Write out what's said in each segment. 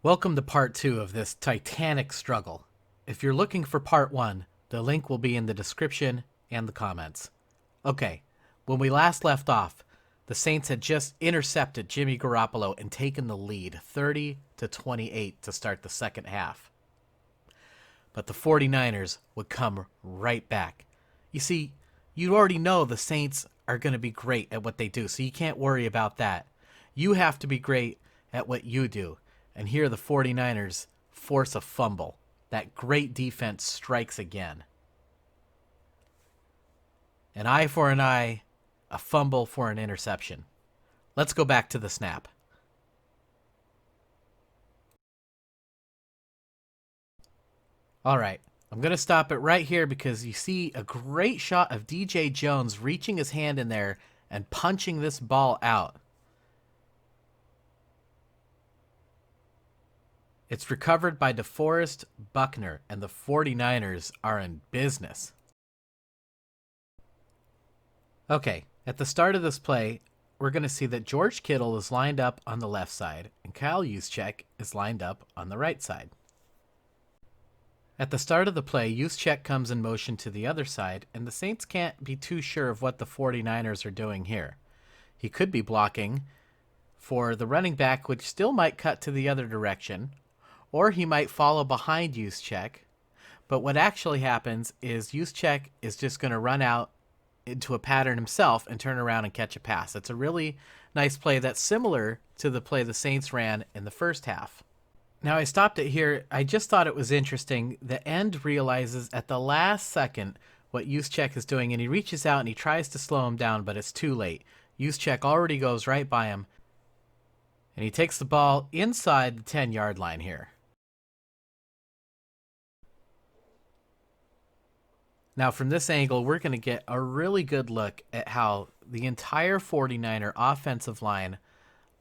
Welcome to part 2 of this titanic struggle. If you're looking for part 1, the link will be in the description and the comments. Okay, when we last left off, the Saints had just intercepted Jimmy Garoppolo and taken the lead 30-28 to start the second half. But the 49ers would come right back. You see, you already know the Saints are going to be great at what they do, so you can't worry about that. You have to be great at what you do. And here the 49ers force a fumble. That great defense strikes again. An eye for an eye, a fumble for an interception. Let's go back to the snap. All right, I'm going to stop it right here because you see a great shot of DJ Jones reaching his hand in there and punching this ball out. It's recovered by DeForest Buckner, and the 49ers are in business. Okay, at the start of this play, we're going to see that George Kittel is lined up on the left side, and Kyle Juszczyk is lined up on the right side. At the start of the play, Juszczyk comes in motion to the other side, and the Saints can't be too sure of what the 49ers are doing here. He could be blocking for the running back, which still might cut to the other direction, or he might follow behind Juszczyk. But what actually happens is Juszczyk is just going to run out into a pattern himself and turn around and catch a pass. It's a really nice play that's similar to the play the Saints ran in the first half. Now, I stopped it here. I just thought it was interesting. The end realizes at the last second what Juszczyk is doing, and he reaches out and he tries to slow him down, but it's too late. Juszczyk already goes right by him, and he takes the ball inside the 10-yard line here. Now, from this angle, we're going to get a really good look at how the entire 49er offensive line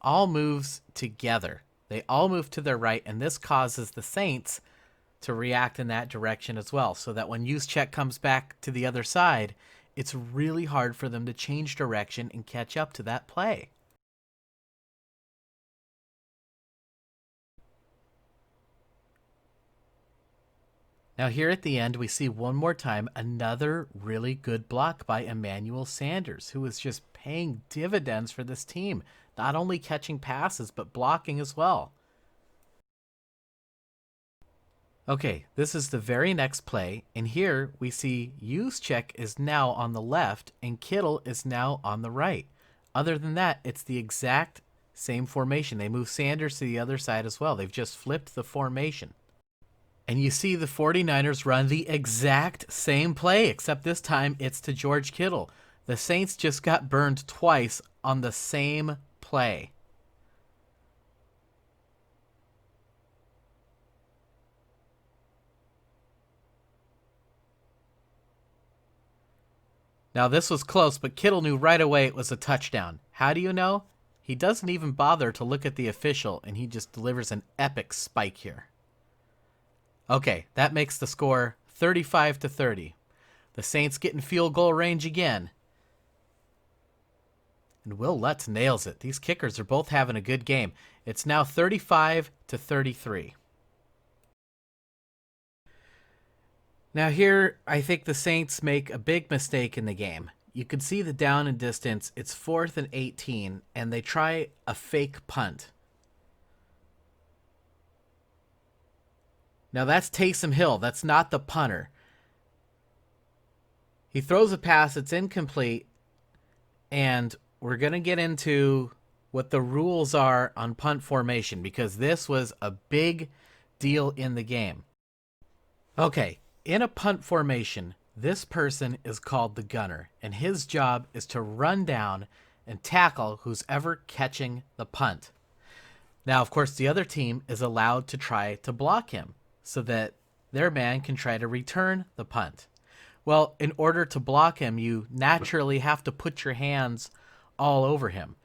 all moves together. They all move to their right, and this causes the Saints to react in that direction as well, so that when Juszczyk comes back to the other side, it's really hard for them to change direction and catch up to that play. Now here at the end, we see one more time another really good block by Emmanuel Sanders, who is just paying dividends for this team, not only catching passes, but blocking as well. Okay, this is the very next play, and here we see Juszczyk is now on the left and Kittel is now on the right. Other than that, it's the exact same formation. They move Sanders to the other side as well. They've just flipped the formation. And you see the 49ers run the exact same play, except this time it's to George Kittel. The Saints just got burned twice on the same play. Now this was close, but Kittel knew right away it was a touchdown. How do you know? He doesn't even bother to look at the official, and he just delivers an epic spike here. Okay, that makes the score 35-30. The Saints get in field goal range again. And Will Lutz nails it. These kickers are both having a good game. It's now 35-33. Now here, I think the Saints make a big mistake in the game. You can see the down and distance. It's 4th and 18, and they try a fake punt. Now that's Taysom Hill. That's not the punter. He throws a pass. It's incomplete. And we're going to get into what the rules are on punt formation, because this was a big deal in the game. Okay, in a punt formation, this person is called the gunner, and his job is to run down and tackle who's ever catching the punt. Now, of course, the other team is allowed to try to block him, so that their man can try to return the punt. Well, in order to block him, you naturally have to put your hands all over him.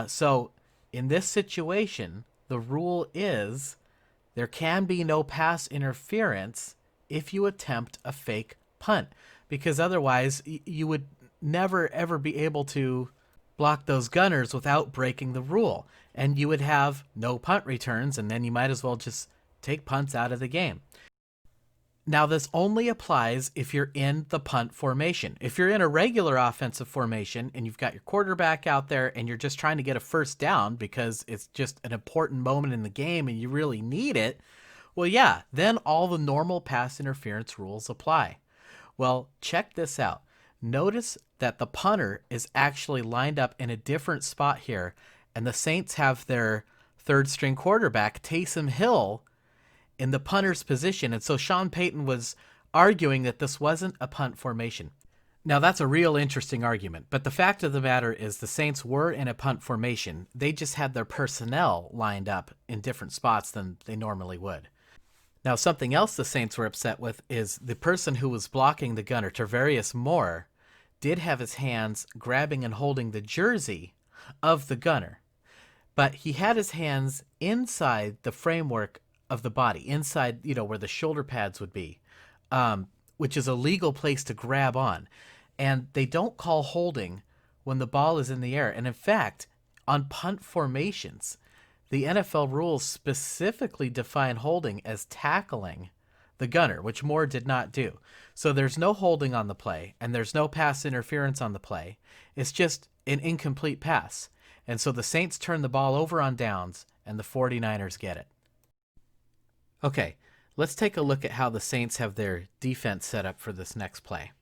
So in this situation, the rule is there can be no pass interference if you attempt a fake punt, because otherwise you would never, ever be able to block those gunners without breaking the rule. And you would have no punt returns, and then you might as well just take punts out of the game. Now, this only applies if you're in the punt formation. If you're in a regular offensive formation and you've got your quarterback out there and you're just trying to get a first down because it's just an important moment in the game and you really need it, well, yeah, then all the normal pass interference rules apply. Well, check this out. Notice that the punter is actually lined up in a different spot here, and the Saints have their third string quarterback, Taysom Hill, in the punter's position. And so Sean Payton was arguing that this wasn't a punt formation. Now, that's a real interesting argument, but the fact of the matter is the Saints were in a punt formation. They just had their personnel lined up in different spots than they normally would. Now, something else the Saints were upset with is the person who was blocking the gunner, Tarvarius Moore, did have his hands grabbing and holding the jersey of the gunner, but he had his hands inside the framework of the body, inside, where the shoulder pads would be, which is a legal place to grab on. And they don't call holding when the ball is in the air. And in fact, on punt formations, the NFL rules specifically define holding as tackling the gunner, which Moore did not do. So there's no holding on the play, and there's no pass interference on the play. It's just an incomplete pass. And so the Saints turn the ball over on downs, and the 49ers get it. Okay, let's take a look at how the Saints have their defense set up for this next play.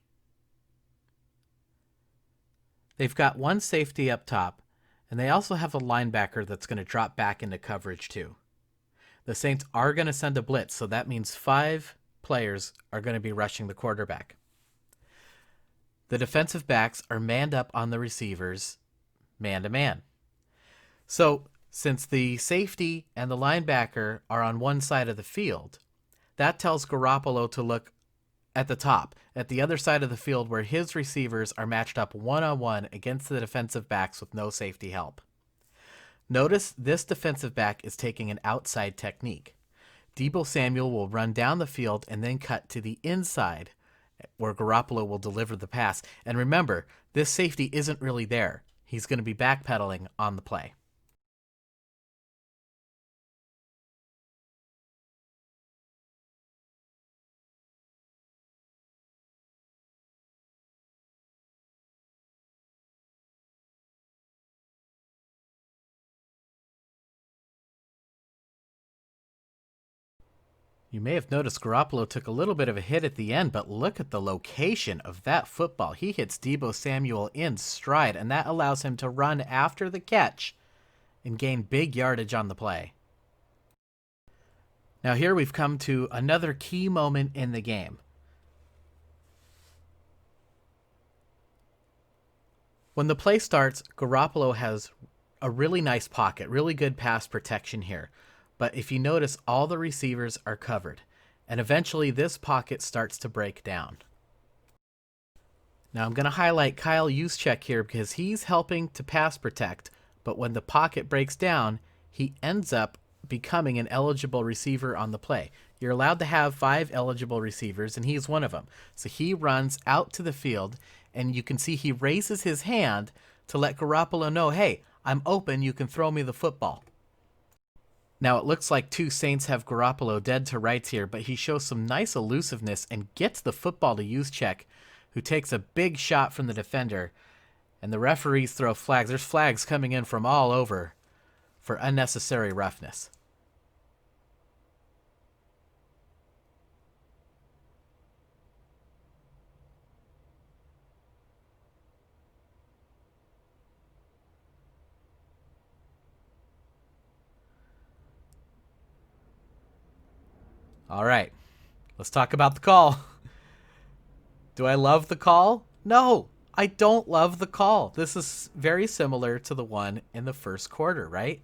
They've got one safety up top, and they also have a linebacker that's going to drop back into coverage too. The Saints are going to send a blitz, so that means 5 players are going to be rushing the quarterback. The defensive backs are manned up on the receivers, man-to-man. So, since the safety and the linebacker are on one side of the field, that tells Garoppolo to look at the top, at the other side of the field where his receivers are matched up one-on-one against the defensive backs with no safety help. Notice this defensive back is taking an outside technique. Deebo Samuel will run down the field and then cut to the inside where Garoppolo will deliver the pass. And remember, this safety isn't really there. He's going to be backpedaling on the play. You may have noticed Garoppolo took a little bit of a hit at the end, but look at the location of that football. He hits Deebo Samuel in stride, and that allows him to run after the catch and gain big yardage on the play. Now here we've come to another key moment in the game. When the play starts, Garoppolo has a really nice pocket, really good pass protection here. But if you notice, all the receivers are covered, and eventually this pocket starts to break down. Now I'm going to highlight Kyle Juszczyk here because he's helping to pass protect, but when the pocket breaks down, he ends up becoming an eligible receiver on the play. You're allowed to have 5 eligible receivers, and he's one of them. So he runs out to the field, and you can see he raises his hand to let Garoppolo know, hey, I'm open, you can throw me the football. Now, it looks like 2 Saints have Garoppolo dead to rights here, but he shows some nice elusiveness and gets the football to Juszczyk, who takes a big shot from the defender, and the referees throw flags. There's flags coming in from all over for unnecessary roughness. All right, let's talk about the call. Do I love the call? No, I don't love the call. This is very similar to the one in the first quarter, right?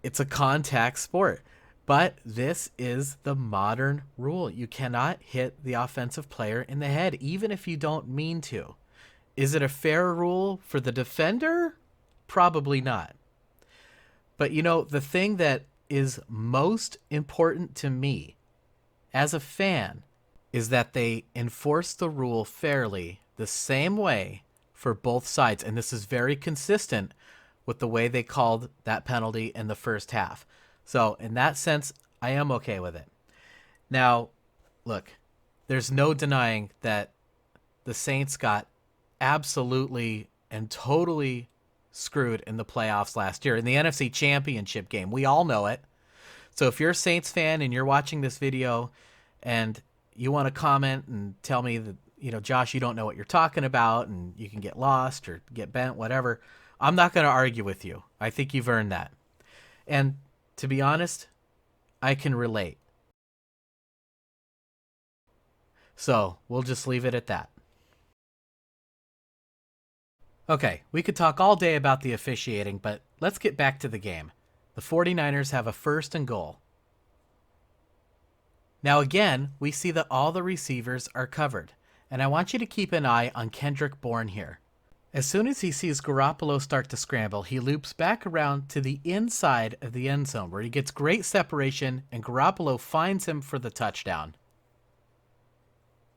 It's a contact sport, but this is the modern rule. You cannot hit the offensive player in the head, even if you don't mean to. Is it a fair rule for the defender? Probably not. But the thing that is most important to me as a fan is that they enforce the rule fairly the same way for both sides, and this is very consistent with the way they called that penalty in the first half. So in that sense, I am okay with it. Now, look, there's no denying that the Saints got absolutely and totally screwed in the playoffs last year in the NFC Championship game. We all know it. So if you're a Saints fan and you're watching this video and you want to comment and tell me that, Josh, you don't know what you're talking about and you can get lost or get bent, whatever, I'm not going to argue with you. I think you've earned that. And to be honest, I can relate. So we'll just leave it at that. Okay, we could talk all day about the officiating, but let's get back to the game. The 49ers have a 1st and goal. Now again, we see that all the receivers are covered, and I want you to keep an eye on Kendrick Bourne here. As soon as he sees Garoppolo start to scramble, he loops back around to the inside of the end zone where he gets great separation and Garoppolo finds him for the touchdown.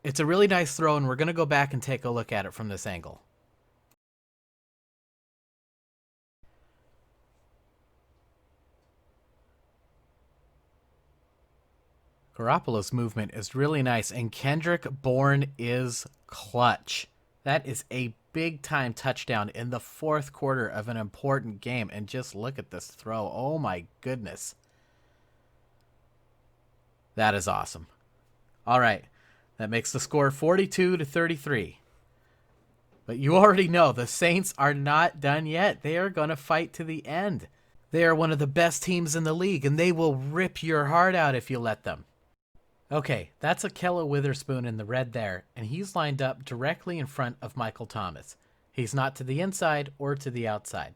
It's a really nice throw, and we're going to go back and take a look at it from this angle. Garoppolo's movement is really nice, and Kendrick Bourne is clutch. That is a big-time touchdown in the 4th quarter of an important game, and just look at this throw. Oh my goodness. That is awesome. All right, that makes the score 42-33. But you already know the Saints are not done yet. They are going to fight to the end. They are one of the best teams in the league, and they will rip your heart out if you let them. Okay, that's Ahkello Witherspoon in the red there, and he's lined up directly in front of Michael Thomas. He's not to the inside or to the outside.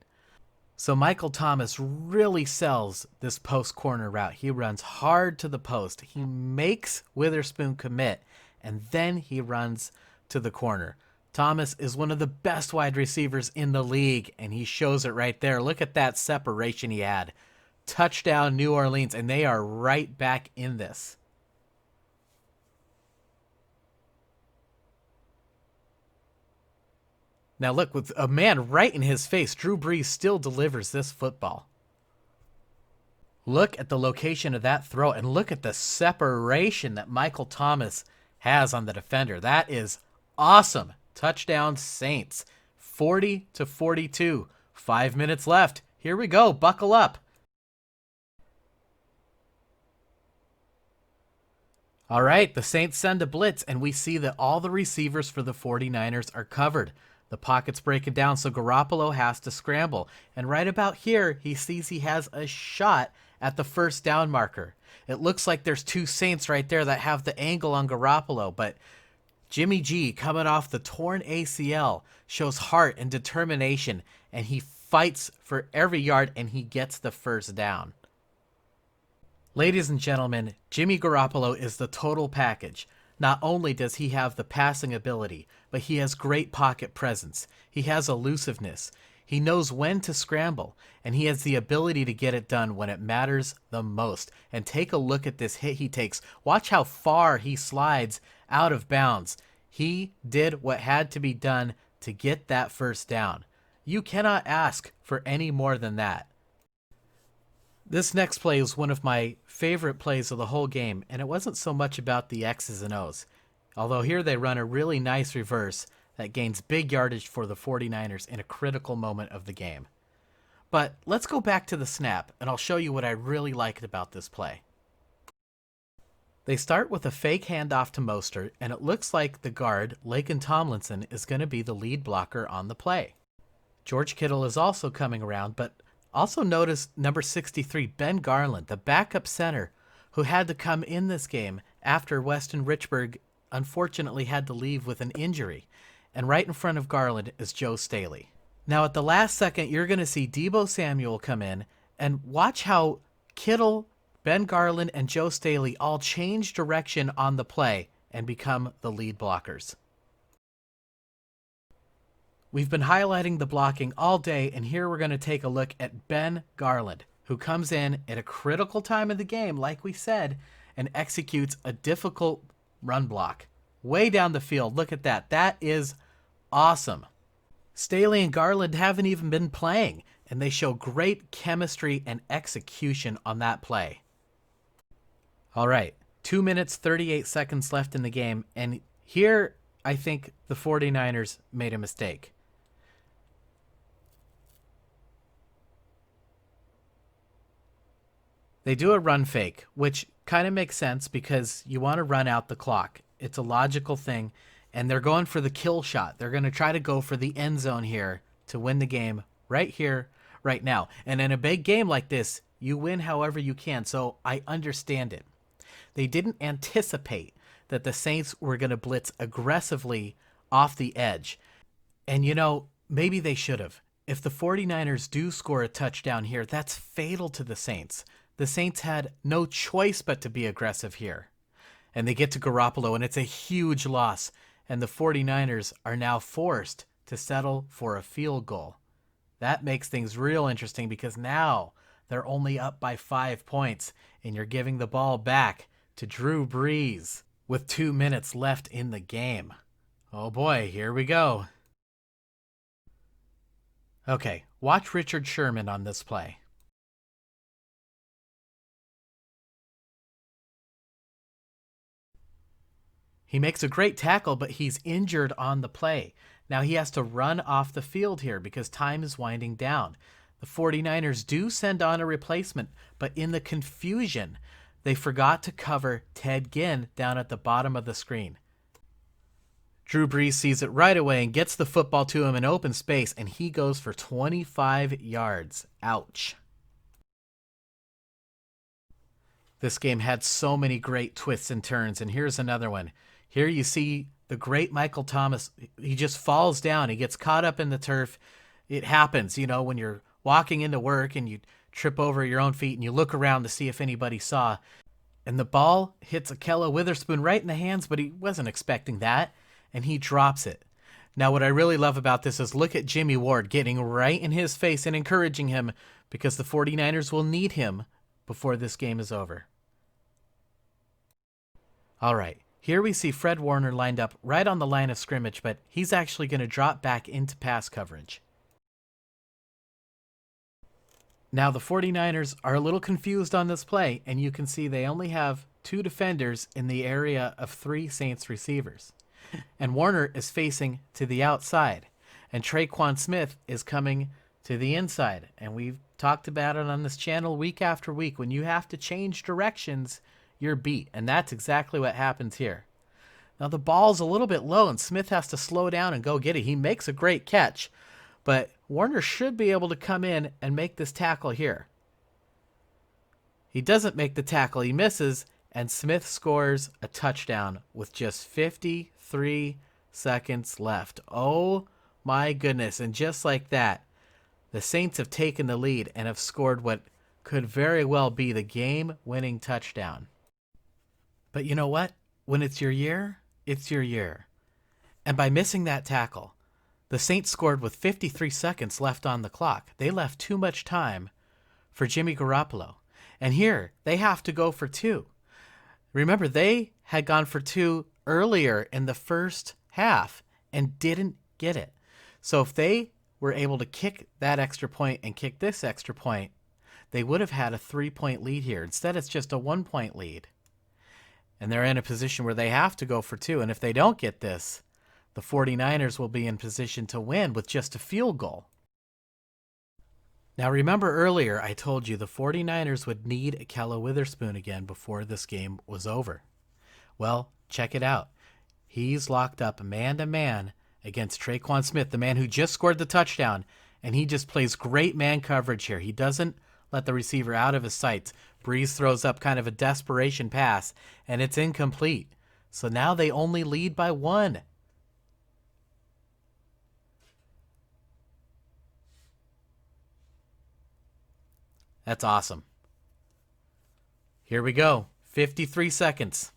So Michael Thomas really sells this post corner route. He runs hard to the post. He makes Witherspoon commit, and then he runs to the corner. Thomas is one of the best wide receivers in the league, and he shows it right there. Look at that separation he had. Touchdown New Orleans, and they are right back in this. Now look, with a man right in his face, Drew Brees still delivers this football. Look at the location of that throw, and look at the separation that Michael Thomas has on the defender. That is awesome. Touchdown Saints. 40-42. 5 minutes left. Here we go. Buckle up. All right, the Saints send a blitz, and we see that all the receivers for the 49ers are covered. The pocket's breaking down, so Garoppolo has to scramble. And right about here, he sees he has a shot at the 1st down marker. It looks like there's 2 Saints right there that have the angle on Garoppolo, but Jimmy G, coming off the torn ACL, shows heart and determination, and he fights for every yard, and he gets the 1st down. Ladies and gentlemen, Jimmy Garoppolo is the total package. Not only does he have the passing ability, but he has great pocket presence. He has elusiveness. He knows when to scramble, and he has the ability to get it done when it matters the most. And take a look at this hit he takes. Watch how far he slides out of bounds. He did what had to be done to get that 1st down. You cannot ask for any more than that. This next play is one of my favorite plays of the whole game, and it wasn't so much about the X's and O's. Although here they run a really nice reverse that gains big yardage for the 49ers in a critical moment of the game. But let's go back to the snap, and I'll show you what I really liked about this play. They start with a fake handoff to Mostert, and it looks like the guard, Laken Tomlinson, is going to be the lead blocker on the play. George Kittel is also coming around, but also notice number 63, Ben Garland, the backup center, who had to come in this game after Weston Richburg unfortunately had to leave with an injury. And right in front of Garland is Joe Staley. Now at the last second, you're going to see Deebo Samuel come in, and watch how Kittel, Ben Garland, and Joe Staley all change direction on the play and become the lead blockers. We've been highlighting the blocking all day, and here we're going to take a look at Ben Garland, who comes in at a critical time of the game, like we said, and executes a difficult run block. Way down the field. Look at that. That is awesome. Staley and Garland haven't even been playing, and they show great chemistry and execution on that play. All right, 2 minutes, 38 seconds left in the game, and here I think the 49ers made a mistake. They do a run fake, which kind of makes sense because you want to run out the clock. It's a logical thing, and they're going for the kill shot. They're going to try to go for the end zone here to win the game right here, right now. And in a big game like this, you win however you can, so I understand it. They didn't anticipate that the Saints were going to blitz aggressively off the edge. And, you know, maybe they should have. If the 49ers do score a touchdown here, that's fatal to the Saints. The Saints had no choice but to be aggressive here. And they get to Garoppolo, and it's a huge loss. And the 49ers are now forced to settle for a field goal. That makes things real interesting because now they're only up by 5 points, and you're giving the ball back to Drew Brees with 2 minutes left in the game. Oh boy, here we go. Okay, watch Richard Sherman on this play. He makes a great tackle, but he's injured on the play. Now he has to run off the field here because time is winding down. The 49ers do send on a replacement, but in the confusion, they forgot to cover Ted Ginn down at the bottom of the screen. Drew Brees sees it right away and gets the football to him in open space, and he goes for 25 yards. Ouch. This game had so many great twists and turns, and here's another one. Here you see the great Michael Thomas. He just falls down. He gets caught up in the turf. It happens, you know, when you're walking into work and you trip over your own feet and you look around to see if anybody saw. And the ball hits Ahkello Witherspoon right in the hands, but he wasn't expecting that, and he drops it. Now, what I really love about this is look at Jimmy Ward getting right in his face and encouraging him because the 49ers will need him before this game is over. All right. Here we see Fred Warner lined up right on the line of scrimmage, but he's actually going to drop back into pass coverage. Now the 49ers are a little confused on this play, and you can see they only have 2 defenders in the area of 3 Saints receivers. And Warner is facing to the outside, and Traquan Smith is coming to the inside. And we've talked about it on this channel week after week. When you have to change directions, you're beat, and that's exactly what happens here. Now the ball's a little bit low, and Smith has to slow down and go get it. He makes a great catch, but Warner should be able to come in and make this tackle here. He doesn't make the tackle. He misses, and Smith scores a touchdown with just 53 seconds left. Oh my goodness, and just like that, the Saints have taken the lead and have scored what could very well be the game-winning touchdown. But you know what? When it's your year, it's your year. And by missing that tackle, the Saints scored with 53 seconds left on the clock. They left too much time for Jimmy Garoppolo. And here, they have to go for 2. Remember, they had gone for 2 earlier in the first half and didn't get it. So if they were able to kick that extra point and kick this extra point, they would have had a 3-point lead here. Instead, it's just a 1-point lead. And they're in a position where they have to go for 2. And if they don't get this, the 49ers will be in position to win with just a field goal. Now remember earlier I told you the 49ers would need Ahkello Witherspoon again before this game was over. Well, check it out. He's locked up man-to-man against Traquan Smith, the man who just scored the touchdown, and he just plays great man coverage here. He doesn't let the receiver out of his sights. Brees throws up kind of a desperation pass, and it's incomplete. So now they only lead by 1. That's awesome. Here we go. 53 seconds.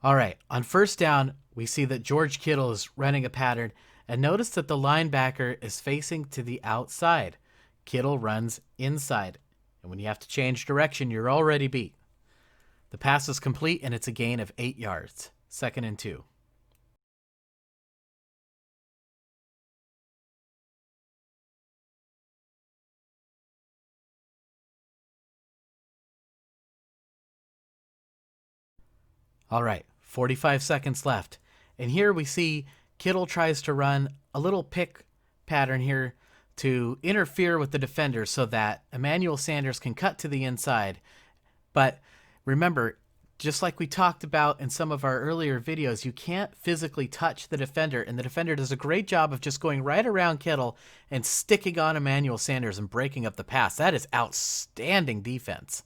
All right, on first down, we see that George Kittel is running a pattern, and notice that the linebacker is facing to the outside. Kittel runs inside, and when you have to change direction, you're already beat. The pass is complete, and it's a gain of 8 yards. 2nd and 2. All right, 45 seconds left. And here we see Kittel tries to run a little pick pattern here to interfere with the defender so that Emmanuel Sanders can cut to the inside. But remember, just like we talked about in some of our earlier videos, you can't physically touch the defender, and the defender does a great job of just going right around Kittel and sticking on Emmanuel Sanders and breaking up the pass. That is outstanding defense.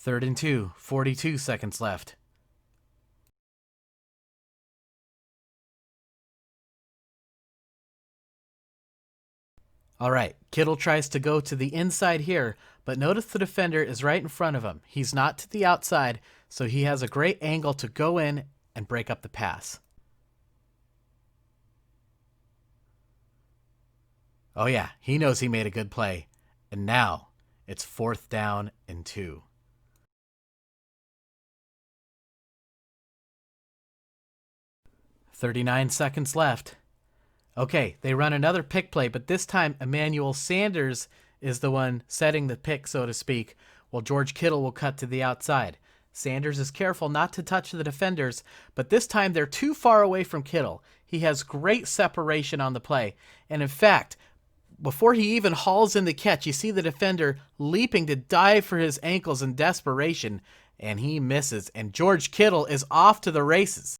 3rd and 2, 42 seconds left. All right, Kittel tries to go to the inside here, but notice the defender is right in front of him. He's not to the outside, so he has a great angle to go in and break up the pass. Oh yeah, he knows he made a good play. And now it's 4th down and 2. "39 seconds left. Okay, they run another pick play, but this time Emmanuel Sanders is the one setting the pick, so to speak, while George Kittel will cut to the outside. Sanders is careful not to touch the defenders, but this time they're too far away from Kittel. He has great separation on the play, and in fact, before he even hauls in the catch, you see the defender leaping to dive for his ankles in desperation, and he misses, and George Kittel is off to the races.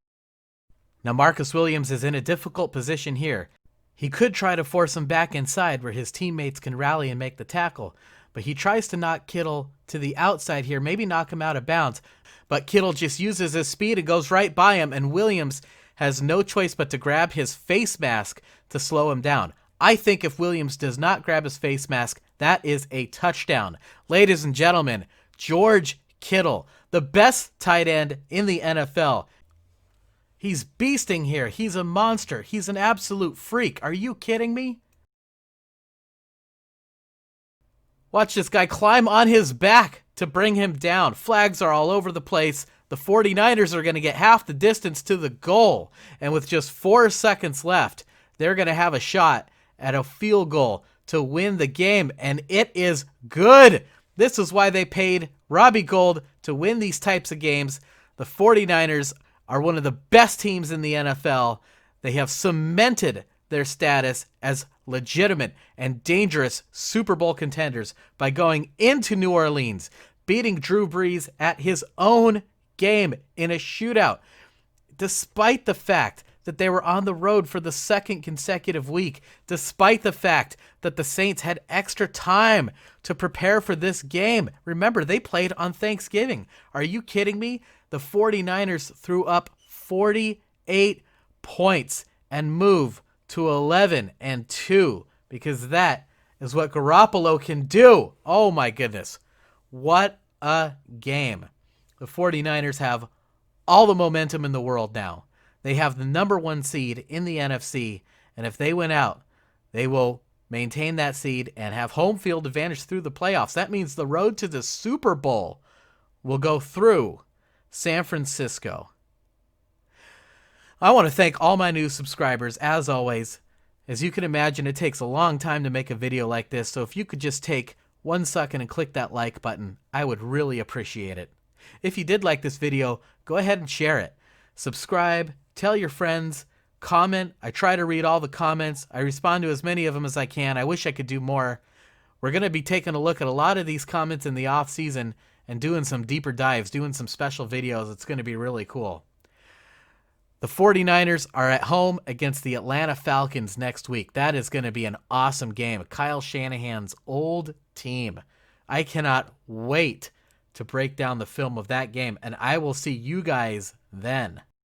Now Marcus Williams is in a difficult position here. He could try to force him back inside where his teammates can rally and make the tackle, but he tries to knock Kittel to the outside here, maybe knock him out of bounds, but Kittel just uses his speed and goes right by him, and Williams has no choice but to grab his face mask to slow him down. I think if Williams does not grab his face mask, that is a touchdown. Ladies and gentlemen, George Kittel, the best tight end in the NFL. He's beasting here. He's a monster. He's an absolute freak. Are you kidding me? Watch this guy climb on his back to bring him down. Flags are all over the place. The 49ers are going to get half the distance to the goal. And with just 4 seconds left, they're going to have a shot at a field goal to win the game. And it is good. This is why they paid Robbie Gould to win these types of games. The 49ers are one of the best teams in the NFL. They have cemented their status as legitimate and dangerous Super Bowl contenders by going into New Orleans, beating Drew Brees at his own game in a shootout, despite the fact that they were on the road for the 2nd consecutive week, despite the fact that the Saints had extra time to prepare for this game. Remember, they played on Thanksgiving. Are you kidding me? The 49ers threw up 48 points and move to 11-2 because that is what Garoppolo can do. Oh my goodness. What a game. The 49ers have all the momentum in the world now. They have the #1 seed in the NFC, and if they win out, they will maintain that seed and have home field advantage through the playoffs. That means the road to the Super Bowl will go through San Francisco. I want to thank all my new subscribers, as always. As you can imagine, it takes a long time to make a video like this, so if you could just take 1 second and click that like button, I would really appreciate it. If you did like this video, go ahead and share it. Subscribe, tell your friends, comment. I try to read all the comments. I respond to as many of them as I can. I wish I could do more. We're going to be taking a look at a lot of these comments in the off season and doing some deeper dives, doing some special videos. It's going to be really cool. The 49ers are at home against the Atlanta Falcons next week. That is going to be an awesome game. Kyle Shanahan's old team. I cannot wait to break down the film of that game, and I will see you guys then.